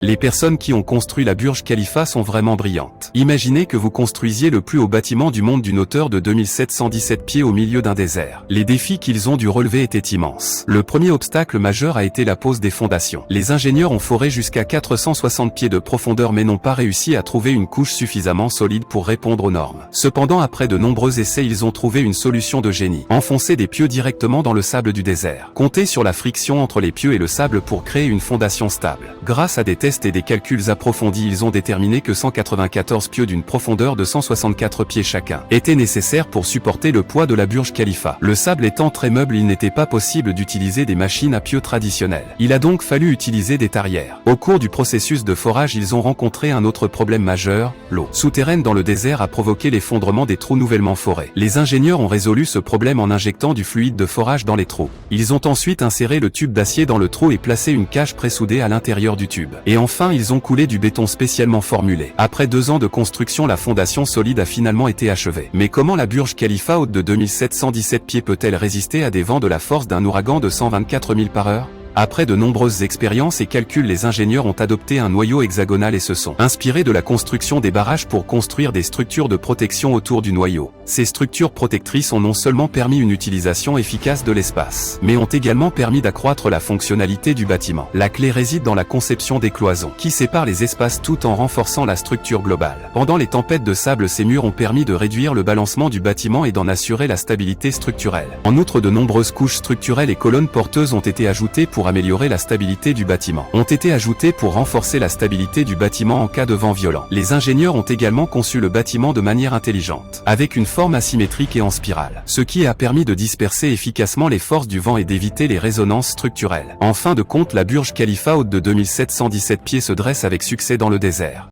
Les personnes qui ont construit la Burj Khalifa sont vraiment brillantes. Imaginez que vous construisiez le plus haut bâtiment du monde d'une hauteur de 2717 pieds au milieu d'un désert. Les défis qu'ils ont dû relever étaient immenses. Le premier obstacle majeur a été la pose des fondations. Les ingénieurs ont foré jusqu'à 460 pieds de profondeur mais n'ont pas réussi à trouver une couche suffisamment solide pour répondre aux normes. Cependant, après de nombreux essais, ils ont trouvé une solution de génie. Enfoncer des pieux directement dans le sable du désert. Compter sur la friction entre les pieux et le sable pour créer une fondation stable. Grâce à des tests et des calculs approfondis, ils ont déterminé que 194 pieux d'une profondeur de 164 pieds chacun étaient nécessaires pour supporter le poids de la Burj Khalifa. Le sable étant très meuble, il n'était pas possible d'utiliser des machines à pieux traditionnelles. Il a donc fallu utiliser des tarières. Au cours du processus de forage, ils ont rencontré un autre problème majeur, l'eau souterraine dans le désert a provoqué l'effondrement des trous nouvellement forés. Les ingénieurs ont résolu ce problème en injectant du fluide de forage dans les trous. Ils ont ensuite inséré le tube d'acier dans le trou et placé une cage pressoudée à l'intérieur du tube. Et enfin, ils ont coulé du béton spécialement formulé. Après 2 ans de construction, la fondation solide a finalement été achevée. Mais comment la Burj Khalifa haute de 2717 pieds peut-elle résister à des vents de la force d'un ouragan de 124 000 par heure ? Après de nombreuses expériences et calculs, les ingénieurs ont adopté un noyau hexagonal et se sont inspirés de la construction des barrages pour construire des structures de protection autour du noyau. Ces structures protectrices ont non seulement permis une utilisation efficace de l'espace, mais ont également permis d'accroître la fonctionnalité du bâtiment. La clé réside dans la conception des cloisons, qui séparent les espaces tout en renforçant la structure globale. Pendant les tempêtes de sable, ces murs ont permis de réduire le balancement du bâtiment et d'en assurer la stabilité structurelle. En outre, de nombreuses couches structurelles et colonnes porteuses ont été ajoutées pour améliorer la stabilité du bâtiment. Ont été ajoutés pour renforcer la stabilité du bâtiment en cas de vent violent. Les ingénieurs ont également conçu le bâtiment de manière intelligente, avec une forme asymétrique et en spirale, ce qui a permis de disperser efficacement les forces du vent et d'éviter les résonances structurelles. En fin de compte, la Burj Khalifa haute de 2717 pieds se dresse avec succès dans le désert.